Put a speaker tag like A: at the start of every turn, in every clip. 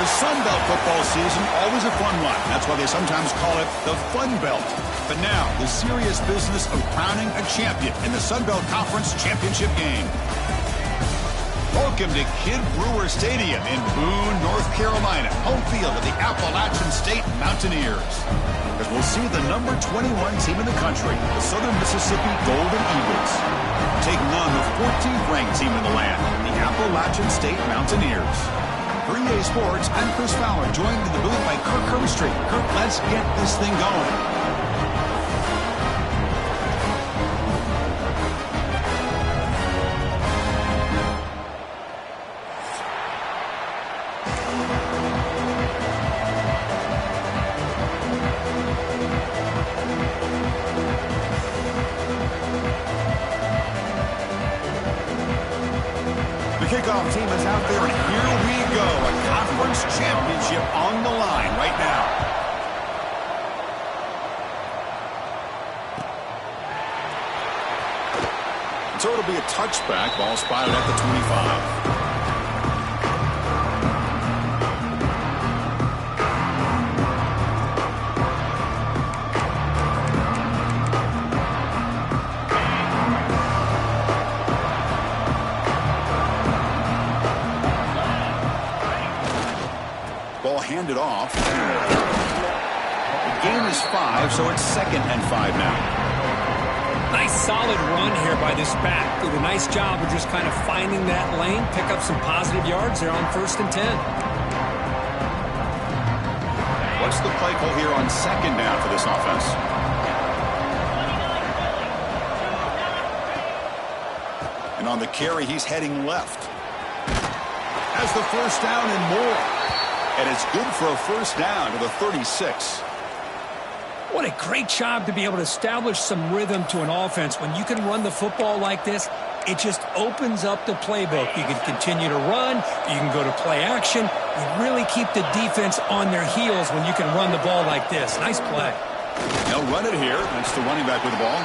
A: The Sun Belt football season, always a fun one. That's why they sometimes call it the Fun Belt. But now, the serious business of crowning a champion in the Sun Belt Conference Championship game. Welcome to Kid Brewer Stadium in Boone, North Carolina, home field of the Appalachian State Mountaineers. As we'll see the number 21 team in the country, the Southern Mississippi Golden Eagles, taking on the 14th ranked team in the land, the Appalachian State Mountaineers. For EA Sports, I'm Chris Fowler, joined in the booth by Kirk Herbstreit. Kirk, let's get this thing going. Kickoff team is out there, and here we go. A conference championship on the line right now. So it'll be a touchback. Ball spotted at the 25. Handed off. The gain is 5, so it's 2nd and 5 now.
B: Nice solid run here by this back. Did a nice job of just kind of finding that lane, pick up some positive yards there on 1st and 10.
A: What's the play call here on 2nd down for this offense? And on the carry, he's heading left. Has the first down and more. And it's good for a first down to the 36.
B: What a great job to be able to establish some rhythm to an offense. When you can run the football like this, it just opens up the playbook. You can continue to run. You can go to play action. You really keep the defense on their heels when you can run the ball like this. Nice play.
A: They'll run it here. That's the running back with the ball.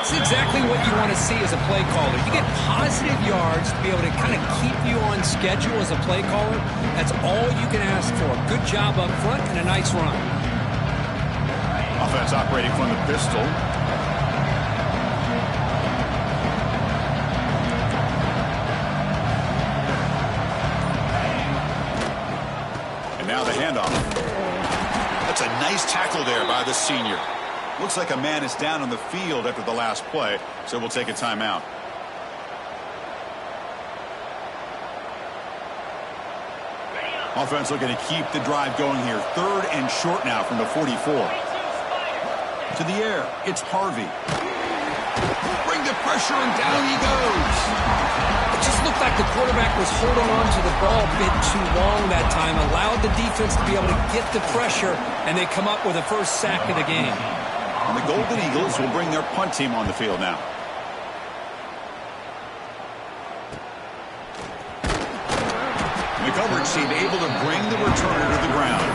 B: It's exactly what you want to see as a play caller. You get positive yards to be able to kind of keep you on schedule as a play caller. That's all you can ask for. Good job up front and a nice run.
A: Offense operating from the pistol. And now the handoff. That's a nice tackle there by the senior. Looks like a man is down on the field after the last play, so we'll take a timeout. Offense looking to keep the drive going here. 3rd and short now from the 44. To the air, it's Harvey. Bring the pressure, and down he goes.
B: It just looked like the quarterback was holding on to the ball a bit too long that time, allowed the defense to be able to get the pressure, and they come up with a first sack of the game.
A: And the Golden Eagles will bring their punt team on the field now. The coverage team able to bring the returner to the ground.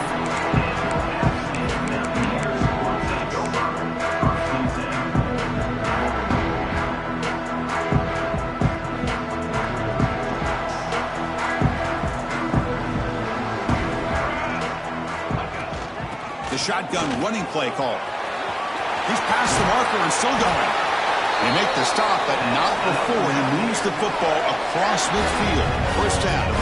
A: The shotgun running play call. He's past the marker and still going. They make the stop, but not before he moves the football across midfield. First down to the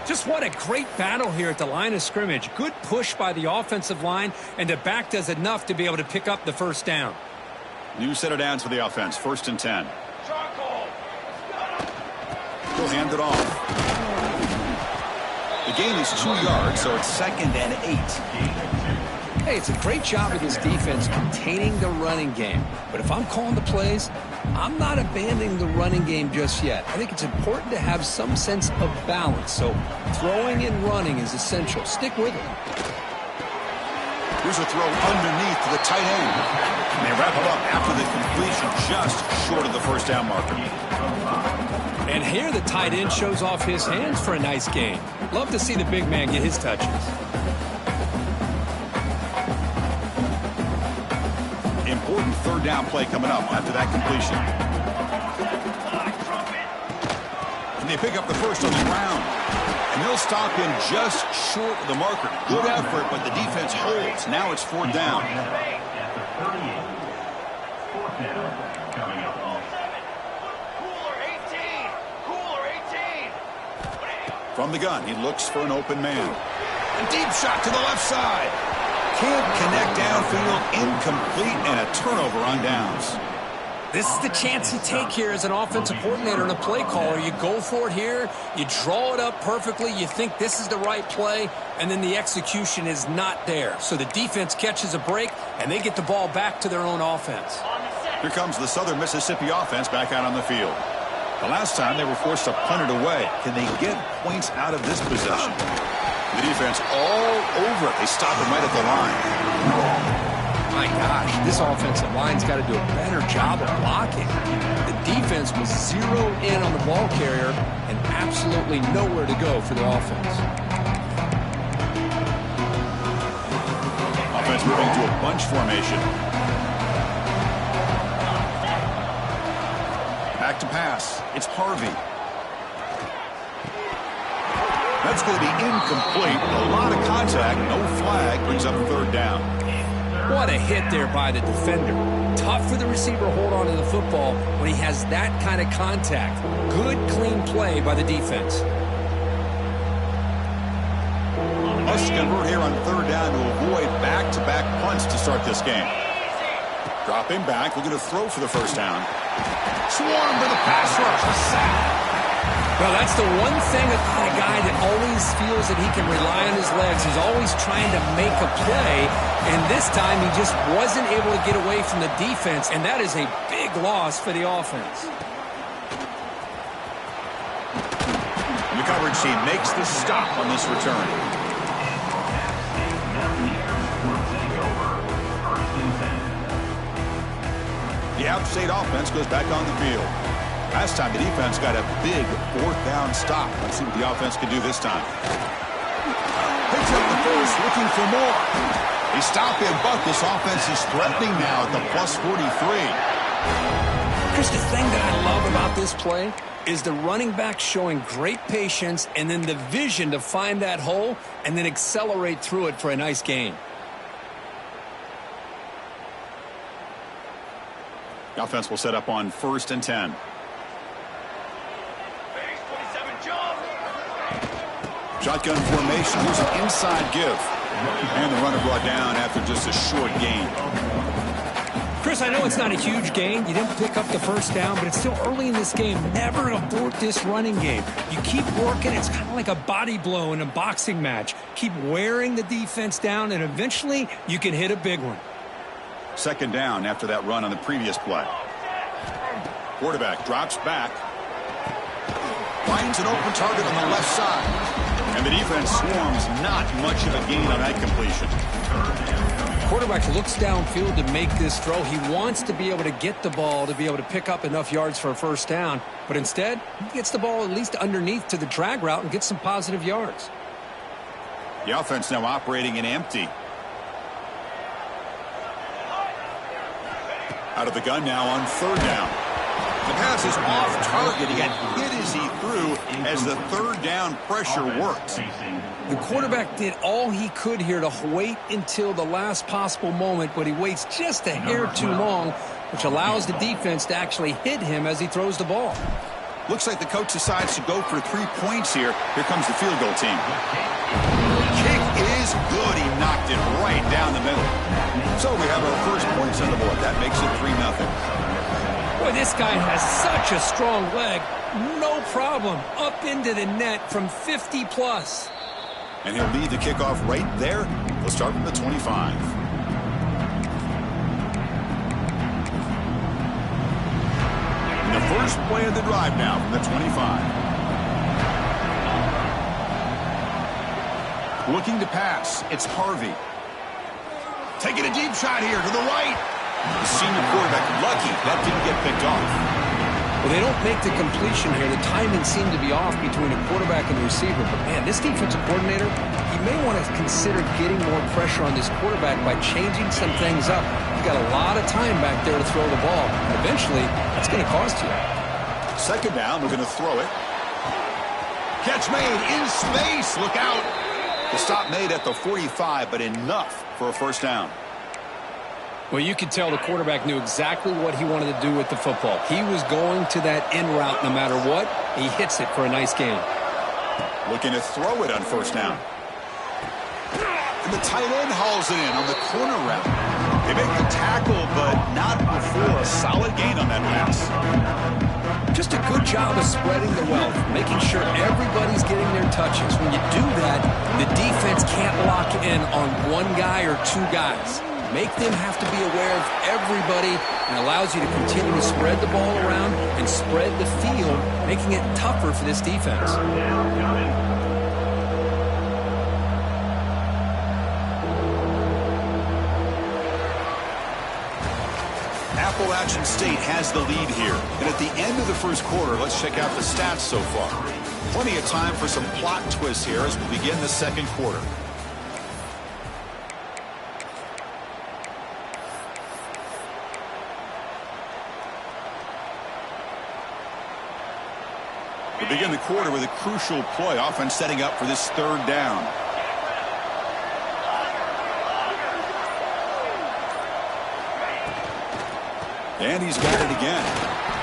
A: 48.
B: Just what a great battle here at the line of scrimmage. Good push by the offensive line, and the back does enough to be able to pick up the first down.
A: New set of downs for the offense. 1st and 10. He'll hand it off. The gain is 2 yards, so it's 2nd and 8.
B: Hey, it's a great job of this defense containing the running game. But if I'm calling the plays, I'm not abandoning the running game just yet. I think it's important to have some sense of balance. So throwing and running is essential. Stick with it.
A: Here's a throw underneath to the tight end. And they wrap it up after the completion, just short of the first down marker.
B: And here the tight end shows off his hands for a nice gain. Love to see the big man get his touches.
A: Important 3rd down play coming up after that completion. And they pick up the first on the ground. And they'll stop him just short of the marker. Good effort, but the defense holds. Now it's 4th down. From the gun, he looks for an open man. A deep shot to the left side. Can't connect downfield, incomplete, and a turnover on downs.
B: This is the chance you take here as an offensive coordinator and a play caller. You go for it here, you draw it up perfectly, you think this is the right play, and then the execution is not there. So the defense catches a break, and they get the ball back to their own offense.
A: Here comes the Southern Mississippi offense back out on the field. The last time they were forced to punt it away. Can they get points out of this possession? The defense all over it. They stop him right at the line.
B: My gosh, this offensive line's got to do a better job of blocking. The defense was zeroed in on the ball carrier and absolutely nowhere to go for the offense.
A: Offense moving to a bunch formation. Back to pass. It's Harvey. That's going to be incomplete. A lot of contact. No flag. Brings up 3rd down.
B: What a hit there by the defender. Tough for the receiver to hold on to the football when he has that kind of contact. Good, clean play by the defense.
A: Must convert here on 3rd down to avoid back-to-back punts to start this game. Dropping back. We're going to throw for the first down. Swarm to the pass rush. A sack.
B: Well, that's the one thing about a guy that always feels that he can rely on his legs. He's always trying to make a play, and this time he just wasn't able to get away from the defense, and that is a big loss for the offense.
A: The coverage team makes the stop on this return. The outside offense goes back on the field. Last time the defense got a big 4th down stop. Let's see what the offense can do this time. Picks up the first, looking for more. They stop him, but this offense is threatening now at the +43.
B: Chris, the thing that I love about this play is the running back showing great patience and then the vision to find that hole and then accelerate through it for a nice gain.
A: The offense will set up on 1st and 10. Shotgun formation. Here's an inside give. And the runner brought down after just a short gain.
B: Chris, I know it's not a huge gain. You didn't pick up the first down, but it's still early in this game. Never abort this running game. You keep working. It's kind of like a body blow in a boxing match. Keep wearing the defense down, and eventually you can hit a big one.
A: 2nd down after that run on the previous play. Quarterback drops back. Finds an open target on the left side. And the defense swarms, not much of a gain on that completion.
B: Quarterback looks downfield to make this throw. He wants to be able to get the ball to be able to pick up enough yards for a first down. But instead, he gets the ball at least underneath to the drag route and gets some positive yards.
A: The offense now operating in empty. Out of the gun now on 3rd down. The pass is off target. He got hit as he threw as the 3rd down pressure worked.
B: The quarterback did all he could here to wait until the last possible moment, but he waits just a hair too long, which allows the defense to actually hit him as he throws the ball.
A: Looks like the coach decides to go for 3 points here. Here comes the field goal team. Kick is good. He knocked it right down the middle. So we have our first points on the board. That makes it 3-0.
B: Boy, this guy has such a strong leg. No problem. Up into the net from 50+.
A: And he'll lead the kickoff right there. We'll start from the 25. And the first play of the drive now from the 25. Looking to pass. It's Harvey. Taking a deep shot here to the right. The senior quarterback lucky that didn't get picked off.
B: Well, they don't make the completion here. The timing seemed to be off between a quarterback and the receiver. But, man, this defensive coordinator, he may want to consider getting more pressure on this quarterback by changing some things up. He's got a lot of time back there to throw the ball. Eventually, that's going to cost you.
A: Second down, we're going to throw it. Catch made in space. Look out. The stop made at the 45, but enough for a first down.
B: Well, you could tell the quarterback knew exactly what he wanted to do with the football. He was going to that in route no matter what. He hits it for a nice gain.
A: Looking to throw it on first down. And the tight end hauls it in on the corner route. They make the tackle, but not before a solid gain on that pass.
B: Just a good job of spreading the wealth, making sure everybody's getting their touches. When you do that, the defense can't lock in on one guy or two guys. Make them have to be aware of everybody, and allows you to continue to spread the ball around and spread the field, making it tougher for this defense.
A: Appalachian State has the lead here. And at the end of the first quarter, let's check out the stats so far. Plenty of time for some plot twists here as we begin the second quarter. We begin the quarter with a crucial play, offense setting up for this third down. And he's got it again.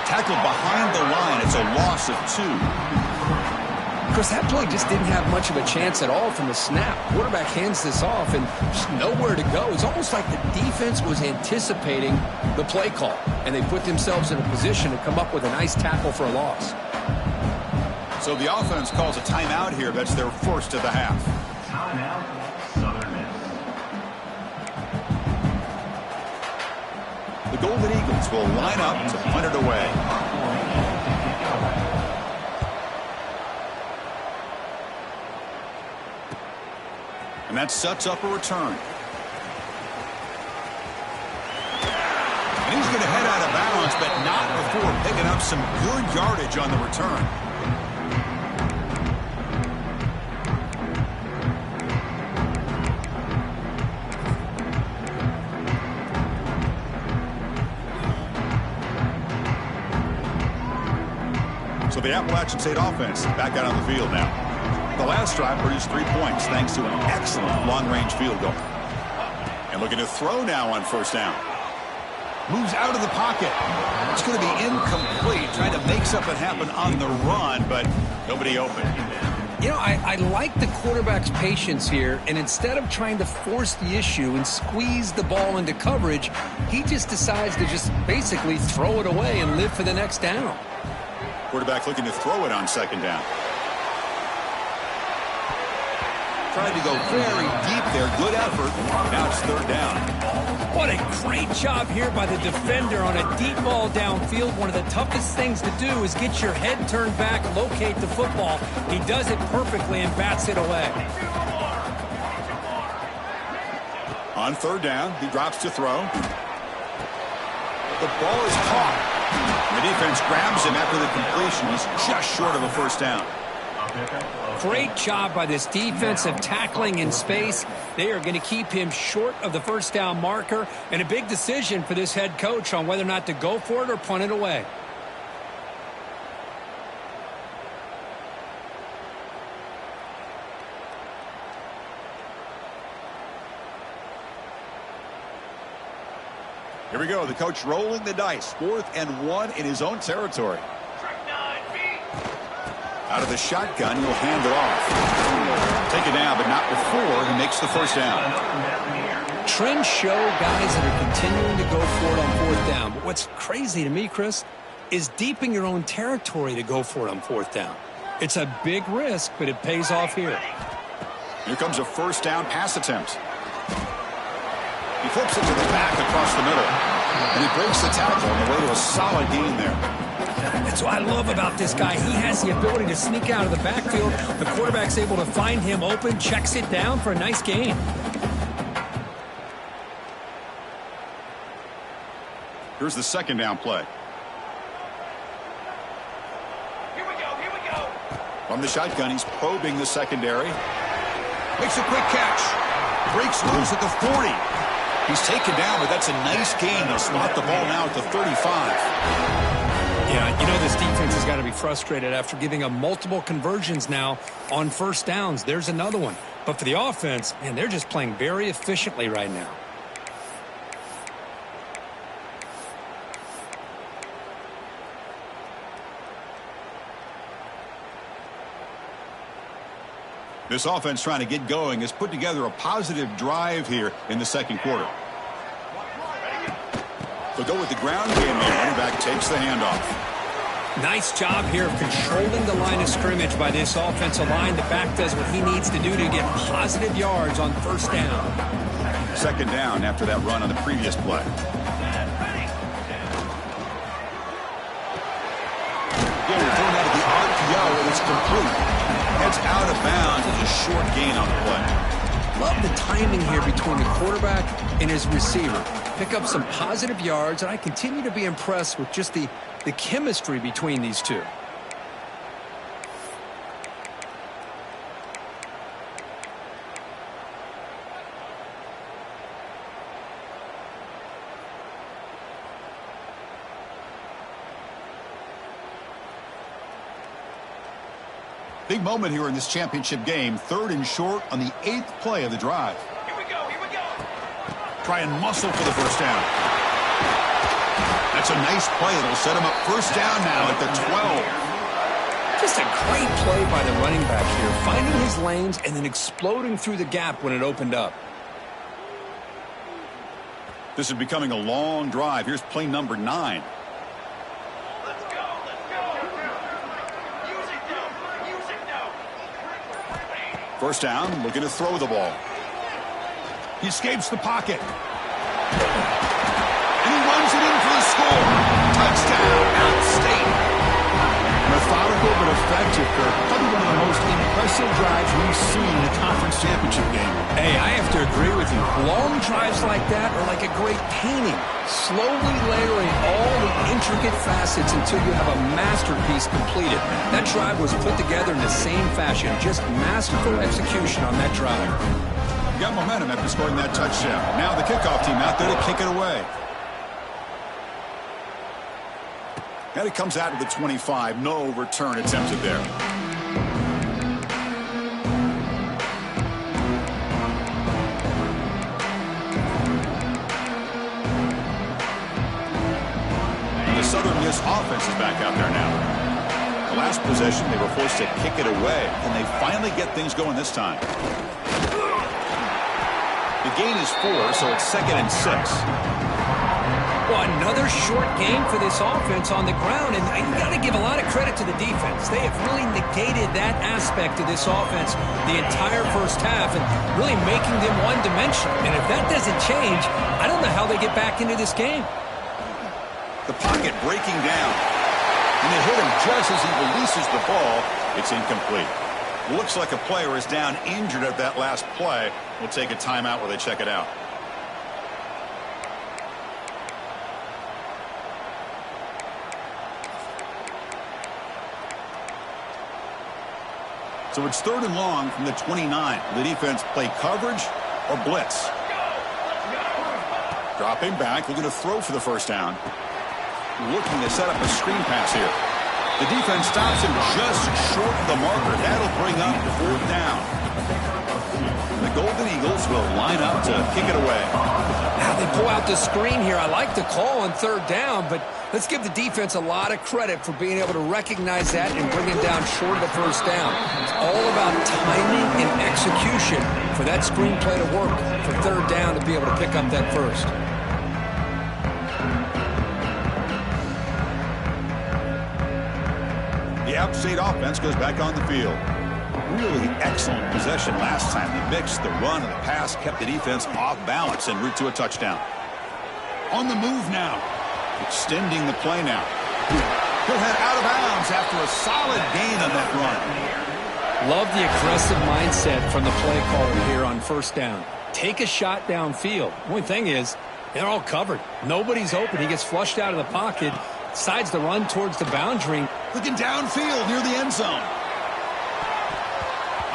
A: Tackled behind the line. It's a loss of 2.
B: Of course, that play just didn't have much of a chance at all from the snap. Quarterback hands this off and just nowhere to go. It's almost like the defense was anticipating the play call, and they put themselves in a position to come up with a nice tackle for a loss.
A: So the offense calls a timeout here. That's their first of the half.
C: Timeout, Southern Miss.
A: The Golden Eagles will line up to punt it away. And that sets up a return. And he's going to head out of bounds, but not before picking up some good yardage on the return. So the Appalachian State offense back out on the field now. The last drive produced 3 points thanks to an excellent long-range field goal. And looking to throw now on first down. Moves out of the pocket. It's going to be incomplete, trying to make something happen on the run, but nobody open.
B: You know, I like the quarterback's patience here, and instead of trying to force the issue and squeeze the ball into coverage, he just decides to just basically throw it away and live for the next down.
A: Quarterback looking to throw it on second down. Trying to go very deep there. Good effort. Now it's third down.
B: What a great job here by the defender on a deep ball downfield. One of the toughest things to do is get your head turned back, locate the football. He does it perfectly and bats it away.
A: On third down, he drops to throw. The ball is caught. The defense grabs him after the completion. He's just short of a first down.
B: Great job by this defensive tackling in space. They are going to keep him short of the first down marker, and a big decision for this head coach on whether or not to go for it or punt it away.
A: Here we go. The coach rolling the dice. 4th and 1 in his own territory.
C: Track 9B.
A: Out of the shotgun, he'll hand it off. Take it down, but not before he makes the first down.
B: Trends show guys that are continuing to go for it on fourth down. But what's crazy to me, Chris, is deep in your own territory to go for it on fourth down. It's a big risk, but it pays off here.
A: Here comes a first down pass attempt. He flips it to the back across the middle. And he breaks the tackle on the way to a solid gain there.
B: That's what I love about this guy. He has the ability to sneak out of the backfield. The quarterback's able to find him open, checks it down for a nice gain.
A: Here's the second down play.
D: Here we go.
A: From the shotgun, he's probing the secondary. Makes a quick catch. Breaks loose at the 40. He's taken down, but that's a nice gain. They'll spot the ball now at the 35.
B: Yeah, you know this defense has got to be frustrated after giving up multiple conversions now on first downs. There's another one. But for the offense, man, they're just playing very efficiently right now.
A: This offense trying to get going has put together a positive drive here in the second quarter. They'll go with the ground game here. Running back takes the handoff.
B: Nice job here of controlling the line of scrimmage by this offensive line. The back does what he needs to do to get positive yards on first down.
A: Second down after that run on the previous play. Again, they're throwing out of the RPO, and it's complete. Heads out of bounds. It's a short gain on the play.
B: Love the timing here between the quarterback and his receiver. Pick up some positive yards, and I continue to be impressed with just the chemistry between these two.
A: Big moment here in this championship game. Third and short on the 8th play of the drive.
D: Here we go.
A: Try and muscle for the first down. That's a nice play. It'll set him up first down now at the 12.
B: Just a great play by the running back here, finding his lanes and then exploding through the gap when it opened up.
A: This is becoming a long drive. Here's play number 9.
D: Let's go. Use it now.
A: First down, looking to throw the ball. He escapes the pocket. And he runs it in for the score. Touchdown. Outstanding. Methodical but effective, Kirk. Probably one of the most impressive drives we've seen in a conference championship game.
B: Hey, I have to agree with you. Long drives like that are like a great painting, slowly layering all the intricate facets until you have a masterpiece completed. That drive was put together in the same fashion, just masterful execution on that drive.
A: Got momentum after scoring that touchdown. Now the kickoff team out there to kick it away. And it comes out to the 25. No return attempted there. And the Southern Miss offense is back out there now. The last possession, they were forced to kick it away. Can they finally get things going this time? The gain is 4, so it's 2nd and 6.
B: Well, another short game for this offense on the ground, and you got to give a lot of credit to the defense. They have really negated that aspect of this offense the entire first half and really making them one-dimensional. And if that doesn't change, I don't know how they get back into this game.
A: The pocket breaking down, and they hit him just as he releases the ball. It's incomplete. Looks like a player is down injured at that last play. We'll take a timeout while they check it out. So it's 3rd and long from the 29. The defense play coverage or blitz. Dropping back, looking to throw for the first down. Looking to set up a screen pass here. The defense stops him just short of the marker. That'll bring up 4th down. The Golden Eagles will line up to kick it away.
B: Now they've pull out the screen here. I like the call on third down, but let's give the defense a lot of credit for being able to recognize that and bring it down short of the first down. It's all about timing and execution for that screen play to work for third down to be able to pick up that first.
A: The App State offense goes back on the field. Really excellent possession last time. They mixed the run and the pass, kept the defense off balance en route to a touchdown. On the move now. Extending the play now. He'll head out of bounds after a solid gain on that run.
B: Love the aggressive mindset from the play caller here on first down. Take a shot downfield. Only thing is, they're all covered. Nobody's open. He gets flushed out of the pocket, decides to run towards the boundary.
A: Looking downfield near the end zone.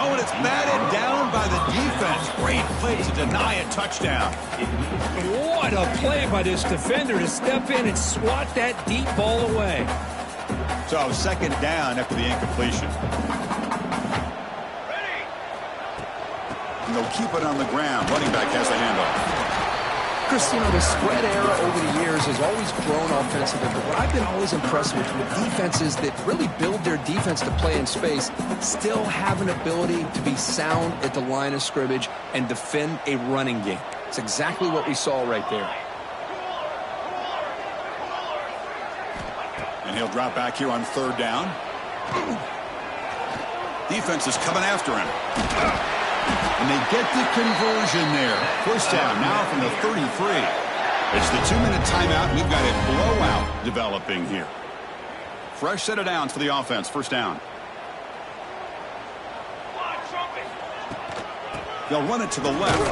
A: Oh, and it's batted down by the defense. Great play to deny a touchdown.
B: What a play by this defender to step in and swat that deep ball away.
A: So second down after the incompletion.
D: Ready.
A: And they'll keep it on the ground. Running back has the handoff.
B: Chris, you know, the spread era over the years has always grown offensively, but what I've been always impressed with defenses that really build their defense to play in space still have an ability to be sound at the line of scrimmage and defend a running game. It's exactly what we saw right there.
A: And he'll drop back here on third down. Defense is coming after him. And they get the conversion there. First down now from the 33. It's the 2-minute timeout. We've got a blowout developing here. Fresh set of downs for the offense. First down. They'll run it to the left.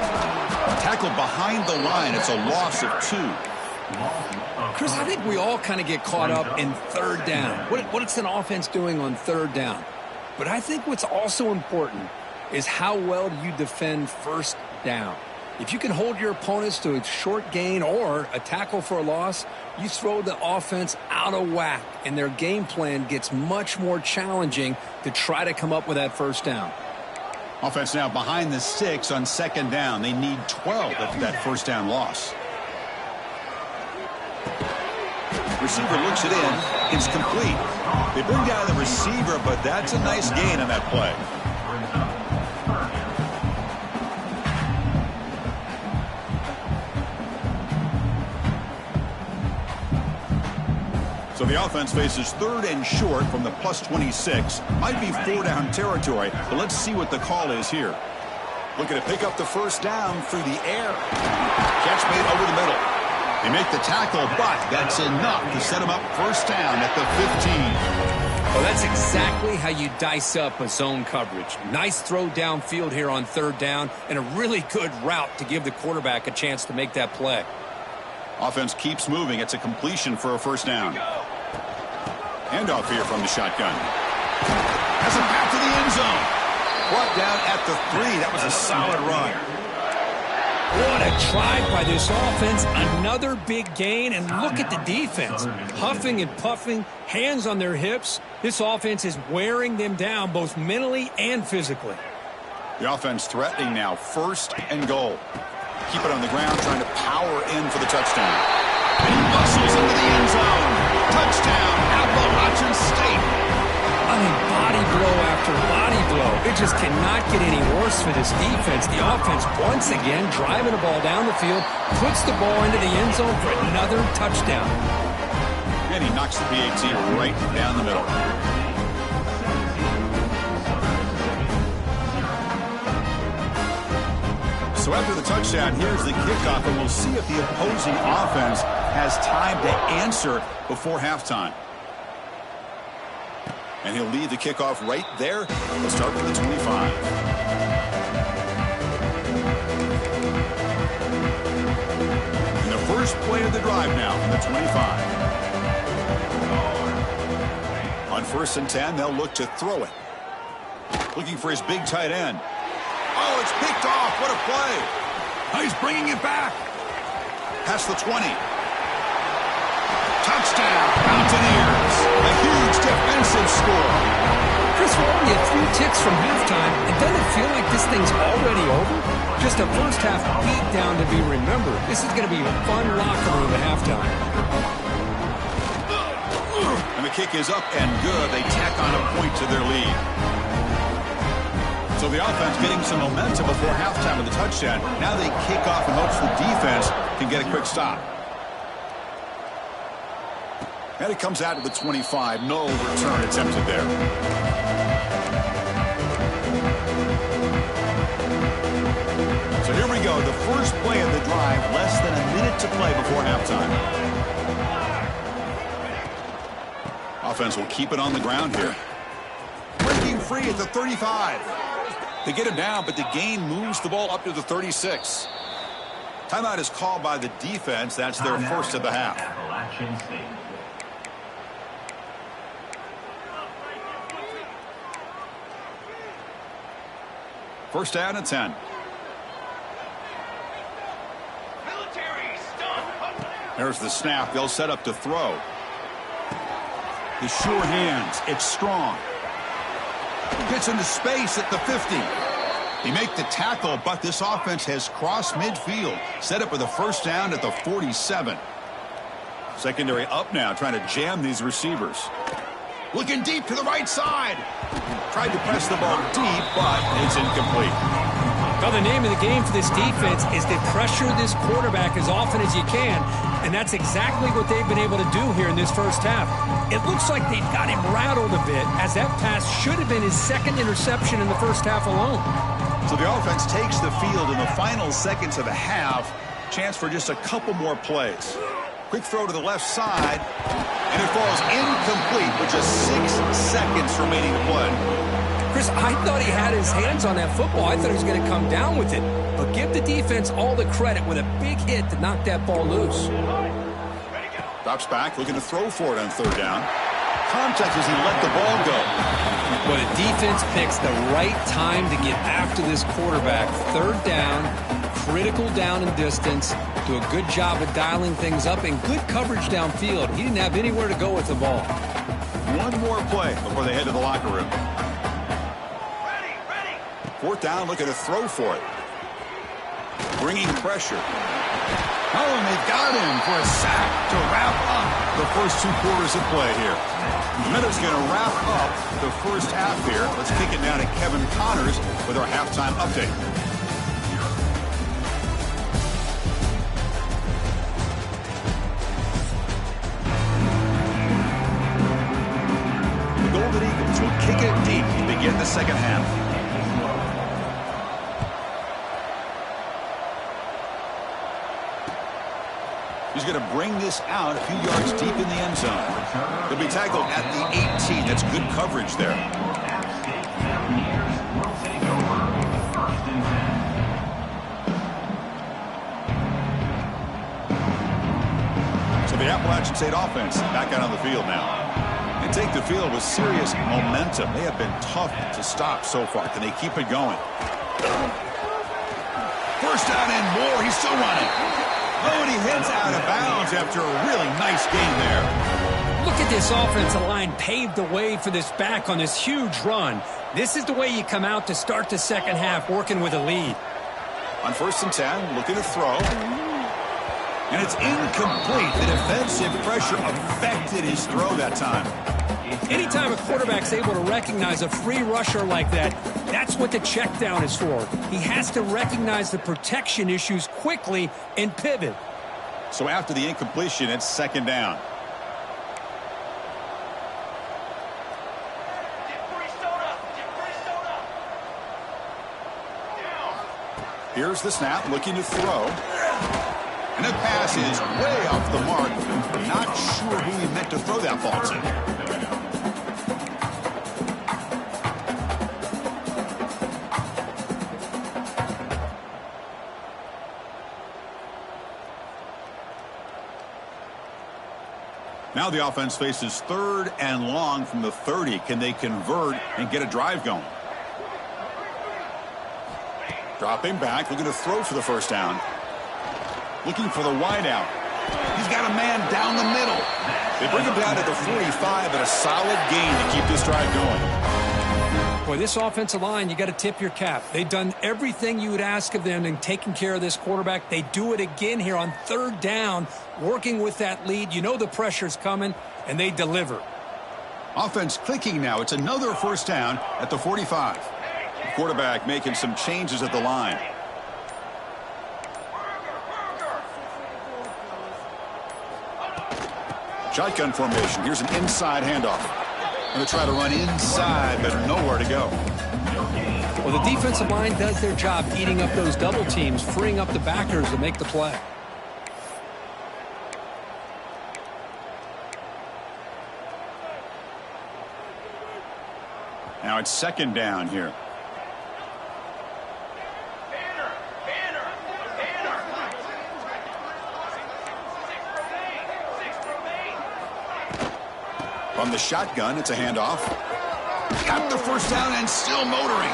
A: Tackle behind the line. It's a loss of 2.
B: Chris, I think we all kind of get caught up in third down. What's an offense doing on third down? But I think what's also important is how well you defend first down. If you can hold your opponents to a short gain or a tackle for a loss, you throw the offense out of whack, and their game plan gets much more challenging to try to come up with that first down.
A: Offense now behind the 6 on second down. They need 12 after that first down loss. Receiver looks it in. It's complete. They bring down the receiver, but that's a nice gain on that play. So the offense faces third and short from the plus 26. Might be 4-down territory, but let's see what the call is here. Looking to pick up the first down through the air. Catch made over the middle. They make the tackle, but that's enough to set them up first down at the 15.
B: Well, that's exactly how you dice up a zone coverage. Nice throw downfield here on third down, and a really good route to give the quarterback a chance to make that play.
A: Offense keeps moving. It's a completion for a first down. Handoff here from the shotgun. Has a path to the end zone. Brought down at the 3. That was a solid run.
B: What a try by this offense. Another big gain, and look at the defense. Huffing and puffing, hands on their hips. This offense is wearing them down both mentally and physically.
A: The offense threatening now. First and goal. Keep it on the ground, trying to power in for the touchdown. And he bustles into the end zone. Touchdown, Appalachian State.
B: I mean, body blow after body blow. It just cannot get any worse for this defense. The offense, once again, driving the ball down the field, puts the ball into the end zone for another touchdown.
A: And he knocks the PAT right down the middle. So after the touchdown, here's the kickoff, and we'll see if the opposing offense has time to answer before halftime. And he'll lead the kickoff right there. Let's start with the 25. And the first play of the drive now from the 25. On 1st and 10, they'll look to throw it. Looking for his big tight end. Oh, it's picked off. What a play. Oh, he's bringing it back. Past the 20. Touchdown, Mountaineers. A huge defensive score.
B: Chris, we're only a few ticks from halftime, and doesn't it feel like this thing's already over? Just a first-half beatdown to be remembered. This is going to be a fun locker room at halftime.
A: And the kick is up and good. They tack on a point to their lead. So the offense getting some momentum before halftime with the touchdown. Now they kick off in hopes the defense can get a quick stop. And it comes out to the 25. No return attempted there. So here we go. The first play of the drive. Less than a minute to play before halftime. Offense will keep it on the ground here. Breaking free at the 35. They get him down, but the gain moves the ball up to the 36. Timeout is called by the defense. That's their first of the half.
C: Appalachian State.
A: First down and 10.
D: Military stun.
A: There's the snap. They'll set up to throw. His sure hands. It's strong. Gets into space at the 50. He make the tackle, but this offense has crossed midfield. Set up with a first down at the 47. Secondary up now, trying to jam these receivers. Looking deep to the right side. Tried to press the ball deep, but it's incomplete.
B: Well, the name of the game for this defense is to pressure this quarterback as often as you can, and that's exactly what they've been able to do here in this first half. It looks like they've got him rattled a bit, as that pass should have been his second interception in the first half alone.
A: So the offense takes the field in the final seconds of the half. Chance for just a couple more plays. Quick throw to the left side, and it falls incomplete with just 6 seconds remaining to play.
B: Chris, I thought he had his hands on that football. I thought he was going to come down with it. But give the defense all the credit with a big hit to knock that ball loose.
A: Drops back, looking to throw for it on third down. Contact as he let the ball go.
B: Well, the defense picks the right time to get after this quarterback. Third down, critical down and distance. Do a good job of dialing things up and good coverage downfield. He didn't have anywhere to go with the ball.
A: One more play before they head to the locker room.
D: Ready.
A: Fourth down, looking to throw for it. Bringing pressure. Oh, and they've got him for a sack to wrap up the first 2 quarters of play here. The Minutes going to wrap up the first half here. Let's kick it down to Kevin Connors with our halftime update. The Golden Eagles will kick it deep to begin the second half. He's going to bring this out a few yards deep in the end zone. He'll be tackled at the 18. That's good coverage there.
C: App State Mountaineers will take over first and 10.
A: So the Appalachian State offense back out on the field now. They take the field with serious momentum. They have been tough to stop so far. Can they keep it going? First down and more. He's still running. Oh, and he heads out of bounds after a really nice gain there.
B: Look at this offensive line paved the way for this back on this huge run. This is the way you come out to start the second half, working with a lead.
A: On first and 10, looking to throw. And it's incomplete. The defensive pressure affected his throw that time.
B: Anytime a quarterback's able to recognize a free rusher like that, that's what the check down is for. He has to recognize the protection issues quickly and pivot.
A: So after the incompletion, it's second down. Here's the snap, looking to throw. And the pass is way off the mark. Not sure who he meant to throw that ball to. Now the offense faces third and long from the 30. Can they convert and get a drive going? Dropping back, looking to throw for the first down. Looking for the wideout. He's got a man down the middle. They bring him down to the 45, but a solid gain to keep this drive going.
B: Boy, this offensive line, you got to tip your cap. They've done everything you would ask of them in taking care of this quarterback. They do it again here on third down, working with that lead. You know the pressure's coming, and they deliver.
A: Offense clicking now. It's another first down at the 45. The quarterback making some changes at the line. Shotgun formation. Here's an inside handoff. Going to try to run inside, but nowhere to go.
B: Well, the defensive line does their job eating up those double teams, freeing up the backers to make the play.
A: Now it's second down here. From the shotgun, it's a handoff. Got the first down and still motoring.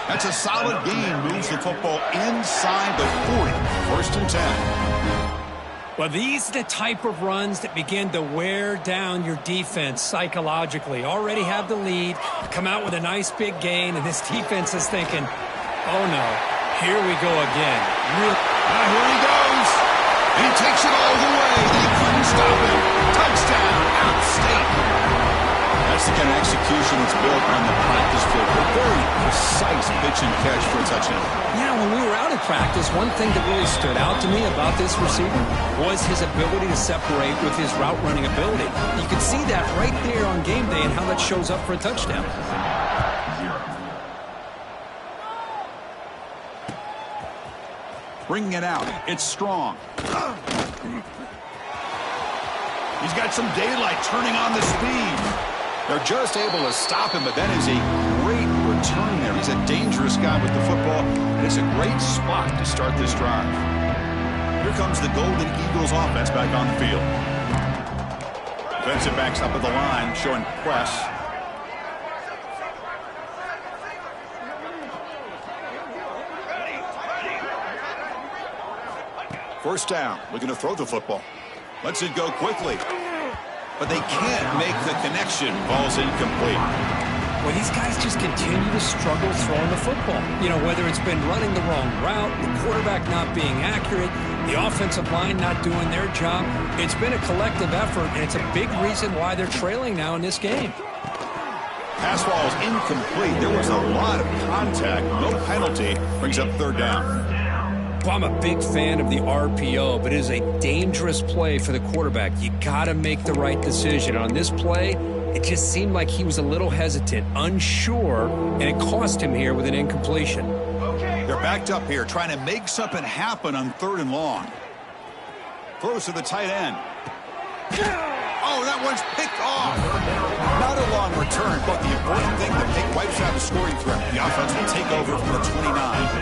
A: That's a solid gain. Moves the football inside the 40. First and 10.
B: Well, these are the type of runs that begin to wear down your defense psychologically. Already have the lead, come out with a nice big gain, and this defense is thinking, oh no, here we go again.
A: Here he goes. And he takes it all the way. They couldn't stop him. Touchdown, out state. That's the kind of execution that's built on the practice field. A very precise pitch and catch for a touchdown.
B: Yeah, when we were out of practice, one thing that really stood out to me about this receiver was his ability to separate with his route running ability. You can see that right there on game day and how that shows up for a touchdown.
A: Bringing it out. It's strong. He's got some daylight turning on the speed. They're just able to stop him, but that is a great return there. He's a dangerous guy with the football, and it's a great spot to start this drive. Here comes the Golden Eagles offense back on the field. Defensive backs up at the line, showing press. First down, looking to throw the football. Lets it go quickly. But they can't make the connection. Ball's incomplete.
B: Well, these guys just continue to struggle throwing the football. You know, whether it's been running the wrong route, the quarterback not being accurate, the offensive line not doing their job. It's been a collective effort, and it's a big reason why they're trailing now in this game.
A: Pass ball is incomplete. There was a lot of contact. No penalty. Brings up third down.
B: Well, I'm a big fan of the RPO, but it is a dangerous play for the quarterback. You got to make the right decision. On this play, it just seemed like he was a little hesitant, unsure, and it cost him here with an incompletion.
A: They're backed up here, trying to make something happen on third and long. Throws to the tight end. Oh, that one's picked off. Not a long return, but the important thing, the pick wipes out the scoring threat. The offense will take over from the 29.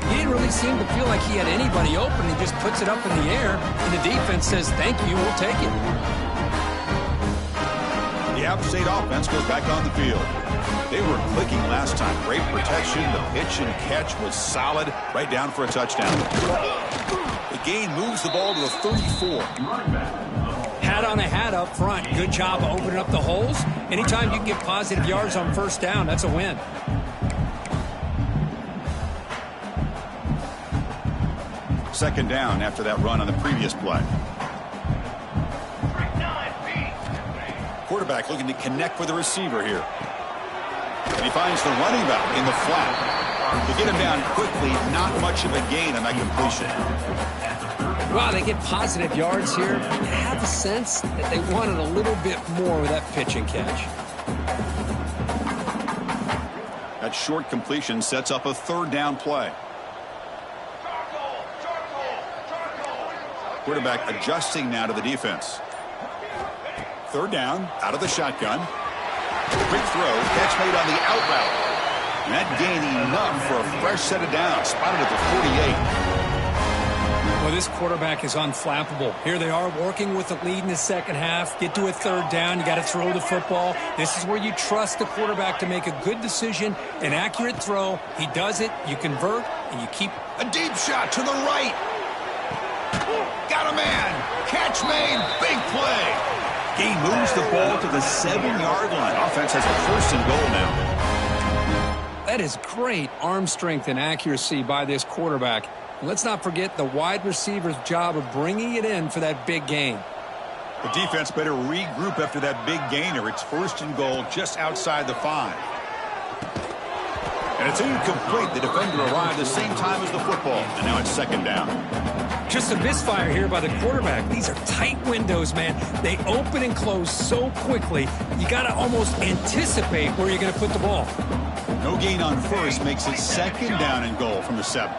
B: He didn't really seem to feel like he had anybody open. He just puts it up in the air, and the defense says, thank you, we'll take it.
A: The App State offense goes back on the field. They were clicking last time. Great protection. The pitch and catch was solid. Right down for a touchdown. The gain moves the ball to the 34.
B: Hat on a hat up front. Good job of opening up the holes. Anytime you can get positive yards on first down, that's a win.
A: Second down after that run on the previous play. Quarterback looking to connect with the receiver here. And he finds the running back in the flat. To get him down quickly, not much of a gain on that completion.
B: Wow, they get positive yards here. I have the sense that they wanted a little bit more with that pitch and catch.
A: That short completion sets up a third down play. Quarterback adjusting now to the defense. Third down, out of the shotgun. Quick throw, catch made on the out route. And that gain enough for a fresh set of downs. Spotted at the 48.
B: Well, this quarterback is unflappable. Here they are working with the lead in the second half. Get to a third down, you got to throw the football. This is where you trust the quarterback to make a good decision, an accurate throw. He does it, you convert, and you keep.
A: A deep shot to the right. Got a man. Catch made. Big play. Gain moves the ball to the 7-yard line. Offense has a 1st and goal now.
B: That is great arm strength and accuracy by this quarterback. And let's not forget the wide receiver's job of bringing it in for that big gain.
A: The defense better regroup after that big gainer. It's 1st and goal just outside the 5. And it's incomplete. The defender arrived the same time as the football. And now it's 2nd down.
B: Just a misfire here by the quarterback. These are tight windows, man. They open and close so quickly, you got to almost anticipate where you're going to put the ball.
A: No gain on 1st makes it 2nd down and goal from the 7.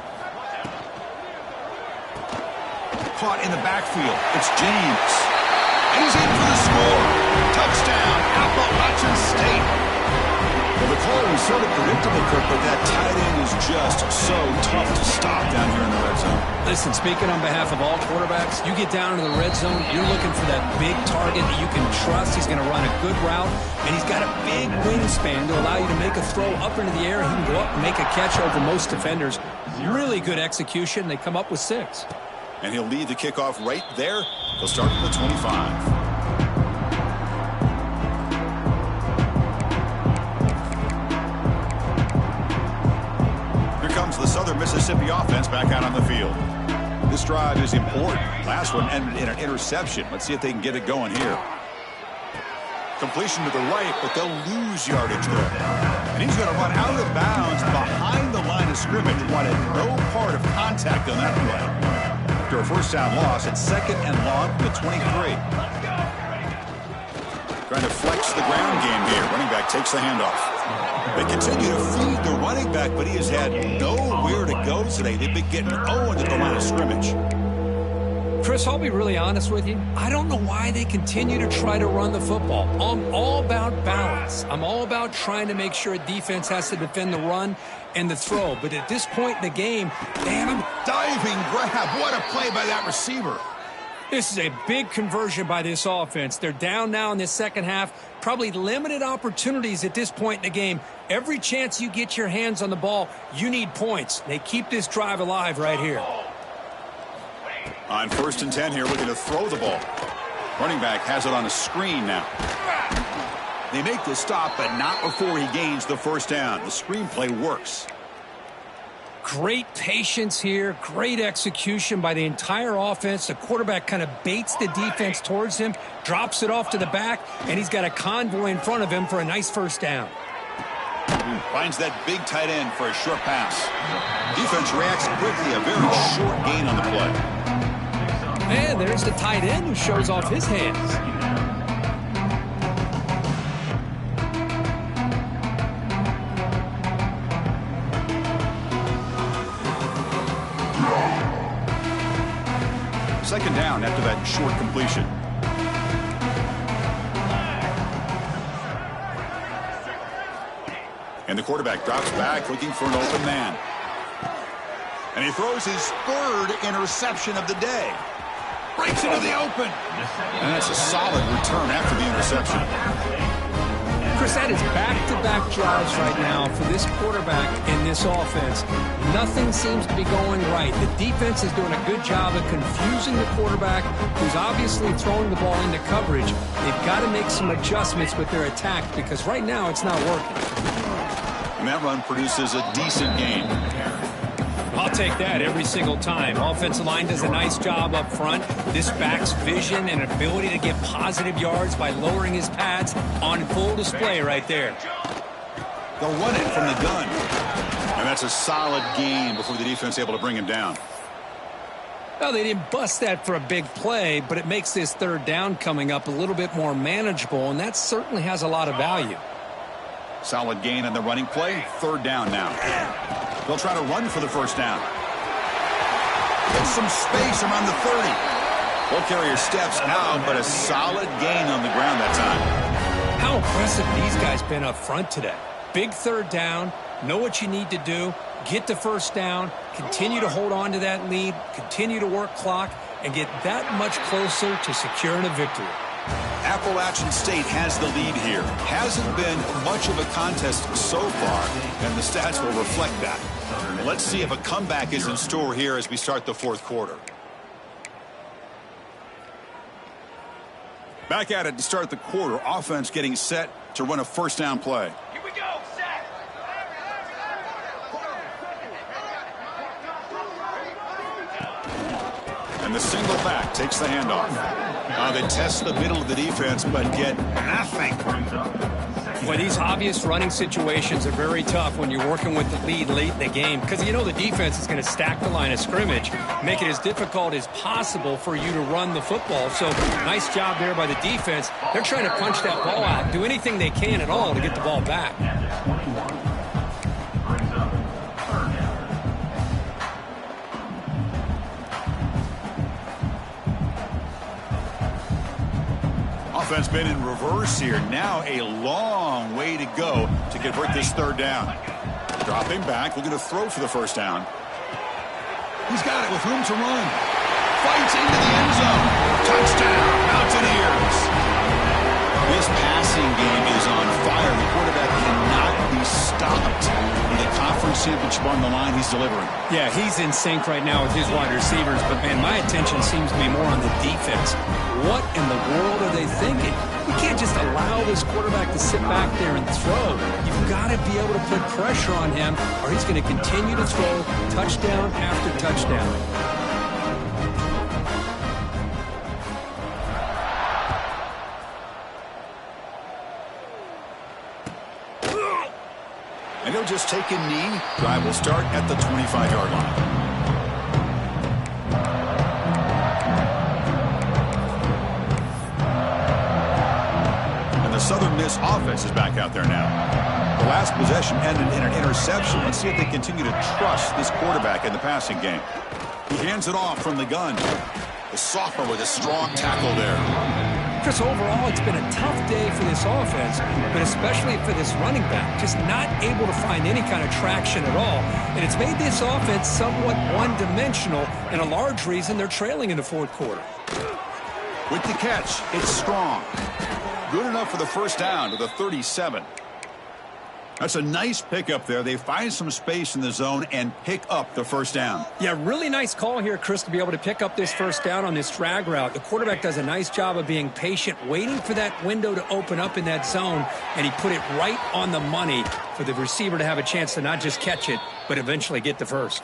A: Caught in the backfield. It's James. And he's in for the score. Touchdown, Appalachian State. Well, the call was sort of predictable, Kirk, but that tight end is just so tough to stop down here in the red zone.
B: Listen, speaking on behalf of all quarterbacks, you get down into the red zone, you're looking for that big target that you can trust. He's going to run a good route, and he's got a big wingspan to allow you to make a throw up into the air. He can go up and make a catch over most defenders. Really good execution. They come up with 6.
A: And he'll lead the kickoff right there. He'll start from the 25. The Southern Mississippi offense back out on the field. This drive is important. Last one ended in an interception. Let's see if they can get it going here. Completion to the right, but they'll lose yardage there. And he's going to run out of bounds behind the line of scrimmage. Wanted no part of contact on that play. After a 1st down loss, it's 2nd and long from the 23. Trying to flex the ground game here. Running back takes the handoff. They continue to feed the running back, but he has had nowhere to go today. They've been getting Owen at the line of scrimmage.
B: Chris, I'll be really honest with you. I don't know why they continue to try to run the football. I'm all about balance. I'm all about trying to make sure a defense has to defend the run and the throw. But at this point in the game, they have a
A: diving grab. What a play by that receiver.
B: This is a big conversion by this offense. They're down now in this 2nd half. Probably limited opportunities at this point in the game. Every chance you get your hands on the ball, you need points. They keep this drive alive right here.
A: On 1st and 10 here, looking to throw the ball. Running back has it on a screen now. They make the stop, but not before he gains the 1st down. The screen play works.
B: Great patience here. Great execution by the entire offense. The quarterback kind of baits the defense towards him, drops it off to the back, and he's got a convoy in front of him for a nice 1st down.
A: Finds that big tight end for a short pass. Defense reacts quickly. A very short gain on the play.
B: And there's the tight end who shows off his hands.
A: Second down after that short completion. And the quarterback drops back looking for an open man. And he throws his 3rd interception of the day. Breaks into the open. And that's a solid return after the interception.
B: Chris, that is back-to-back drives right now for this quarterback in this offense. Nothing seems to be going right. The defense is doing a good job of confusing the quarterback, who's obviously throwing the ball into coverage. They've got to make some adjustments with their attack because right now it's not working.
A: And that run produces a decent gain.
B: I'll take that every single time. Offensive line does a nice job up front. This back's vision and ability to get positive yards by lowering his pads on full display right there.
A: They'll run it from the gun. And that's a solid gain before the defense able to bring him down.
B: Well, they didn't bust that for a big play, but it makes this 3rd down coming up a little bit more manageable, and that certainly has a lot of value.
A: Solid gain on the running play. 3rd down now. They'll try to run for the 1st down. There's some space around the 30. Ball carrier steps now, but a solid gain on the ground that time.
B: How impressive these guys been up front today. Big 3rd down. Know what you need to do. Get the 1st down. Continue to hold on to that lead. Continue to work clock and get that much closer to securing a victory.
A: Appalachian State has the lead here. Hasn't been much of a contest so far, and the stats will reflect that. Let's see if a comeback is in store here as we start the 4th quarter. Back at it to start the quarter. Offense getting set to run a first down play.
D: Here we go, set.
A: And the single back takes the handoff. They test the middle of the defense, but get nothing.
B: Well, these obvious running situations are very tough when you're working with the lead late in the game because you know the defense is going to stack the line of scrimmage, make it as difficult as possible for you to run the football. So nice job there by the defense. They're trying to punch that ball out, do anything they can at all to get the ball back.
A: Offense been in reverse here. Now a long way to go to convert this third down. Dropping back, looking to throw for the first down. He's got it with room to run. Fights into the end zone. Touchdown, Mountaineers. This passing game is on fire. The quarterback cannot be stopped. With the conference championship on the line, he's delivering.
B: Yeah, he's in sync right now with his wide receivers, but man, my attention seems to be more on the defense. What in the world are they thinking? You can't just allow this quarterback to sit back there and throw. You've got to be able to put pressure on him, or he's going to continue to throw touchdown after touchdown.
A: And he'll just take a knee. Drive will start at the 25-yard line. The Southern Miss offense is back out there now. The last possession ended in an interception. Let's see if they continue to trust this quarterback in the passing game. He hands it off from the gun. The sophomore with a strong tackle there.
B: Chris, overall, it's been a tough day for this offense, but especially for this running back. Just not able to find any kind of traction at all. And it's made this offense somewhat one-dimensional, and a large reason they're trailing in the fourth quarter.
A: With the catch, it's strong. Good enough for the first down to the 37. That's a nice pickup there. They find some space in the zone and pick up the first down.
B: Yeah, really nice call here, Chris, to be able to pick up this first down on this drag route. The quarterback does a nice job of being patient, waiting for that window to open up in that zone, and he put it right on the money for the receiver to have a chance to not just catch it, but eventually get the first.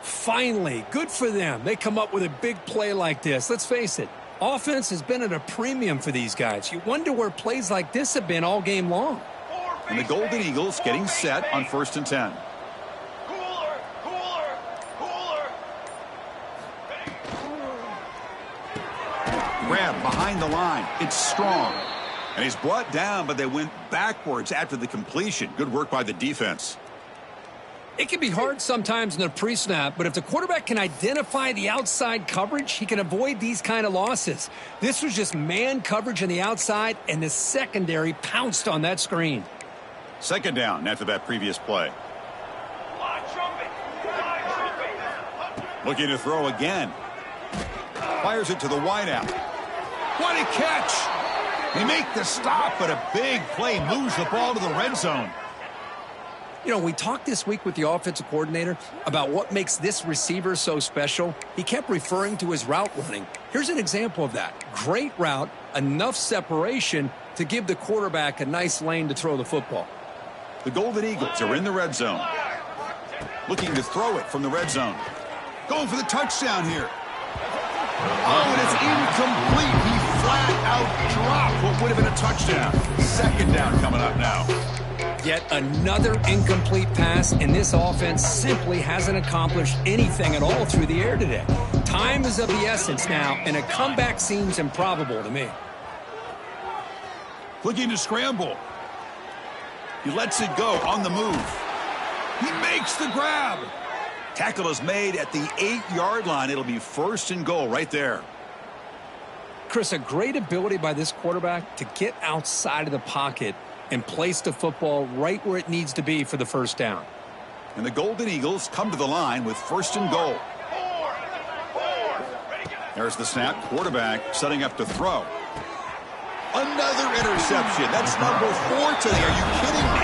B: Finally, good for them. They come up with a big play like this. Let's face it. Offense has been at a premium for these guys. You wonder where plays like this have been all game long.
A: And the Golden Eagles getting set on 1st and 10.
D: Cooler, cooler, cooler.
A: Grab behind the line. It's strong. And he's brought down, but they went backwards after the completion. Good work by the defense.
B: It can be hard sometimes in the pre-snap, but if the quarterback can identify the outside coverage, he can avoid these kind of losses. This was just man coverage on the outside, and the secondary pounced on that screen.
A: Second down after that previous play.
D: Fly trumpet, fly trumpet.
A: Looking to throw again. Fires it to the wideout. What a catch! They make the stop, but a big play moves the ball to the red zone.
B: You know, we talked this week with the offensive coordinator about what makes this receiver so special. He kept referring to his route running. Here's an example of that. Great route, enough separation to give the quarterback a nice lane to throw the football.
A: The Golden Eagles are in the red zone. Looking to throw it from the red zone. Going for the touchdown here. Oh, and it's incomplete. He flat out dropped what would have been a touchdown. Second down coming up now.
B: Yet another incomplete pass, and this offense simply hasn't accomplished anything at all through the air today. Time is of the essence now, and a comeback seems improbable to me.
A: Looking to scramble. He lets it go on the move. He makes the grab. Tackle is made at the 8-yard line. It'll be 1st and goal right there.
B: Chris, a great ability by this quarterback to get outside of the pocket and place the football right where it needs to be for the first down.
A: And the Golden Eagles come to the line with 1st and goal. There's the snap. Quarterback setting up to throw. Another interception. That's number 4 today. Are you kidding me?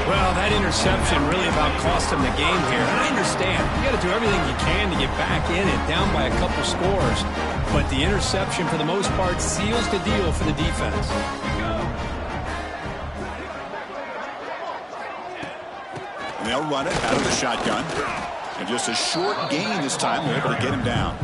B: Well, that interception really about cost him the game here. And I understand. You got to do everything you can to get back in it, down by a couple scores. But the interception, for the most part, seals the deal for the defense.
A: And they'll run it out of the shotgun. And just a short gain this time. They're able to get him down.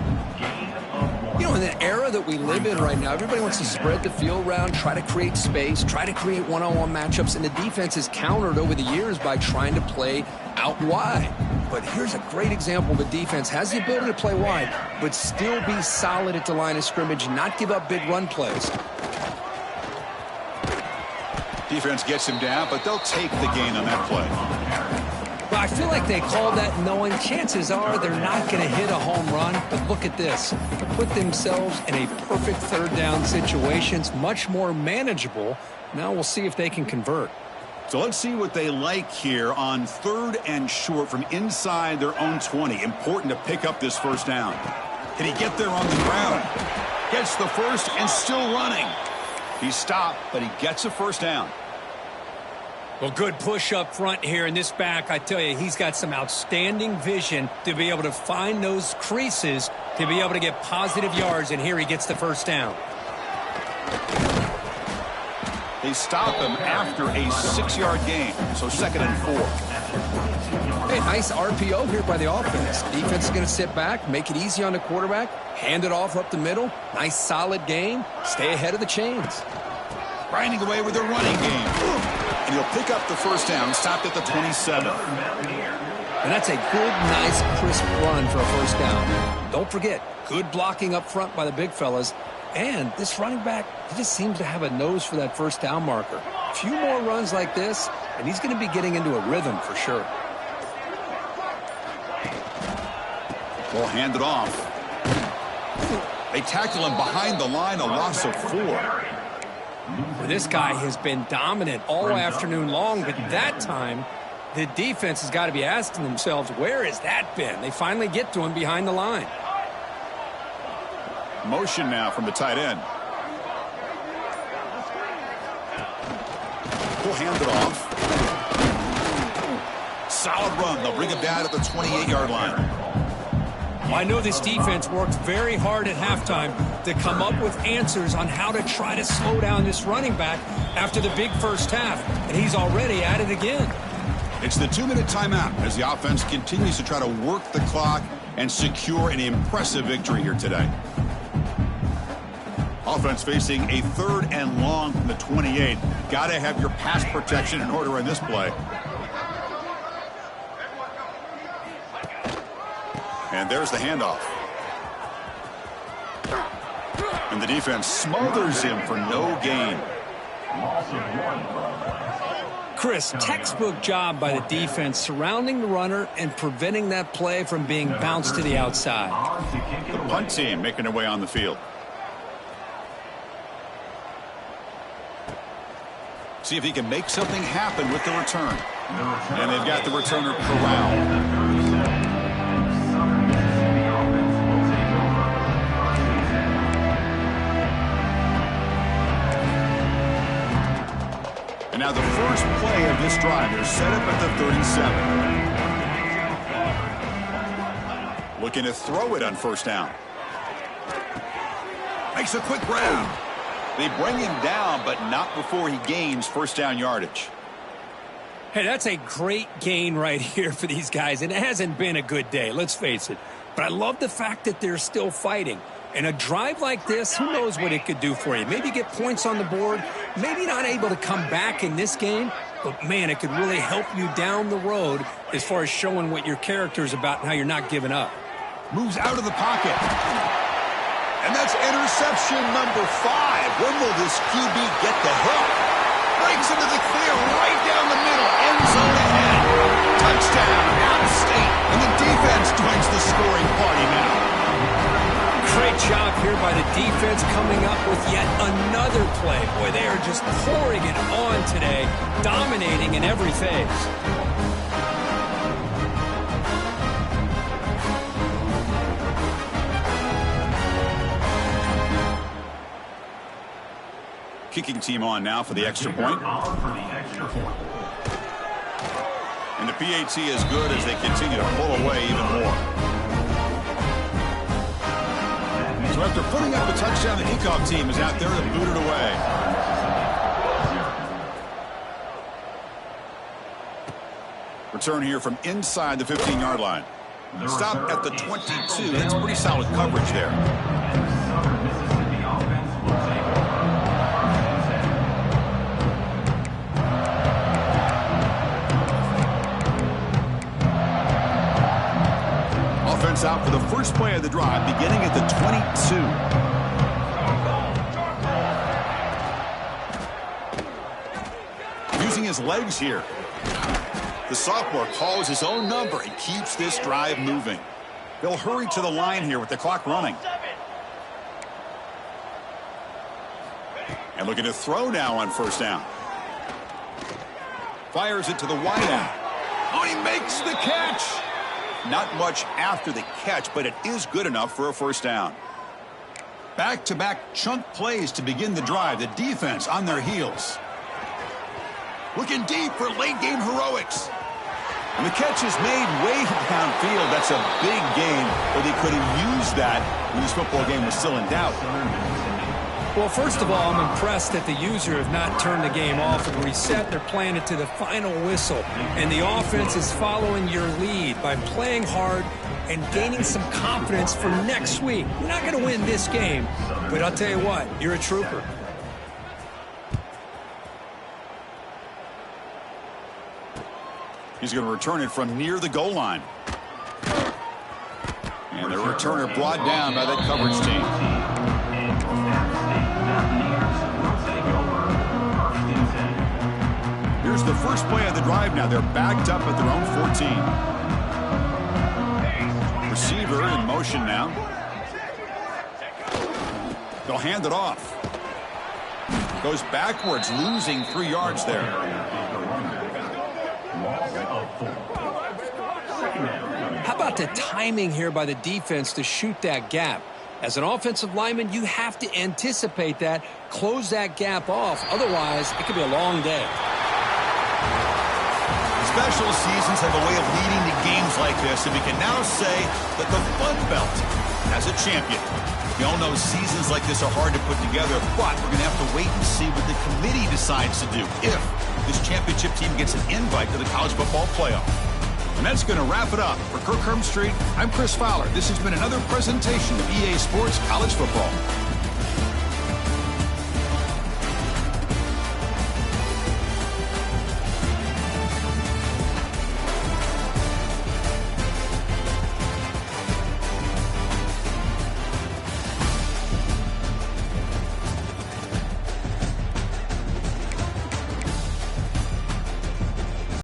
B: You know, in the era that we live in right now, everybody wants to spread the field around, try to create space, try to create one-on-one matchups, and the defense is countered over the years by trying to play out wide. But here's a great example. The defense has the ability to play wide, but still be solid at the line of scrimmage, not give up big run plays.
A: Defense gets him down, but they'll take the gain on that play.
B: Well, I feel like they called that knowing chances are they're not going to hit a home run. But look at this. To put themselves in a perfect third down situation, it's much more manageable. Now we'll see if they can convert.
A: So let's see what they like here on 3rd and short from inside their own 20. Important to pick up this first down. Can he get there on the ground? Gets the first and still running. He stopped, but he gets a first down.
B: Well, good push up front here in this back. I tell you, he's got some outstanding vision to be able to find those creases to be able to get positive yards, and here he gets the first down.
A: They stop him after a 6-yard gain, so 2nd and 4.
B: Hey, nice RPO here by the offense. Defense is going to sit back, make it easy on the quarterback, hand it off up the middle. Nice solid gain. Stay ahead of the chains.
A: Grinding away with their running game. And he'll pick up the first down, stopped at the 27.
B: And that's a good, nice, crisp run for a first down. Don't forget, good blocking up front by the big fellas. And this running back, he just seems to have a nose for that first down marker. A few more runs like this, and he's going to be getting into a rhythm for sure.
A: We'll hand it off. They tackle him behind the line, a loss of 4.
B: This guy has been dominant all afternoon long, but that time, the defense has got to be asking themselves, where has that been? They finally get to him behind the line.
A: Motion now from the tight end. We'll hand it off. Solid run. They'll bring him down at the 28-yard line.
B: Well, I know this defense worked very hard at halftime to come up with answers on how to try to slow down this running back after the big first half, and he's already at it again.
A: It's the 2-minute timeout as the offense continues to try to work the clock and secure an impressive victory here today. Offense facing a 3rd and long from the 28. Got to have your pass protection in order in this play. And there's the handoff. And the defense smothers him for no gain.
B: Chris, textbook job by the defense surrounding the runner and preventing that play from being bounced to the outside.
A: The punt team making their way on the field. See if he can make something happen with the return. And they've got the returner corralled. And now the first play of this drive, they're set up at the 37. Looking to throw it on first down. Makes a quick grab. They bring him down, but not before he gains first down yardage.
B: Hey, that's a great gain right here for these guys. And it hasn't been a good day, let's face it. But I love the fact that they're still fighting. And a drive like this, who knows what it could do for you. Maybe get points on the board. Maybe not able to come back in this game. But, man, it could really help you down the road as far as showing what your character is about and how you're not giving up.
A: Moves out of the pocket. And that's interception number 5. When will this QB get the help? Breaks into the clear right down the middle. End zone ahead. Touchdown, out of state. And the defense joins the scoring party now.
B: Great job here by the defense coming up with yet another play. Boy, they are just pouring it on today, dominating in every phase.
A: Kicking team on now for the extra point. And the PAT is good as they continue to pull away even more. So after putting up a touchdown, the kickoff team is out there to boot it away. Return here from inside the 15-yard line. Stop at the 22. That's pretty solid coverage there. Offense out for the first play of the drive, beginning at the 22. Using his legs here. The sophomore calls his own number and keeps this drive moving. They'll hurry to the line here with the clock running. And looking to throw now on first down. Fires it to the wideout. Oh, he makes the catch. Not much after the catch, but it is good enough for a first down. Back-to-back chunk plays to begin the drive. The defense on their heels. Looking deep for late-game heroics. And the catch is made way downfield. That's a big gain, but they could have used that when this football game was still in doubt.
B: Well, first of all, I'm impressed that the user have not turned the game off and reset. They're playing it to the final whistle. And the offense is following your lead by playing hard and gaining some confidence for next week. You're not going to win this game, but I'll tell you what, you're a trooper.
A: He's going to return it from near the goal line. And the returner brought down by that coverage team. Here's the first play of the drive now. They're backed up at their own 14. Receiver in motion now. They'll hand it off. Goes backwards, losing 3 yards there.
B: How about the timing here by the defense to shoot that gap? As an offensive lineman, you have to anticipate that, close that gap off. Otherwise, it could be a long day.
A: Special seasons have a way of leading to games like this, and we can now say that the Fun Belt has a champion. We all know seasons like this are hard to put together, but we're going to have to wait and see what the committee decides to do if this championship team gets an invite to the college football playoff. And that's going to wrap it up. For Kirk Street, I'm Chris Fowler. This has been another presentation of EA Sports College Football.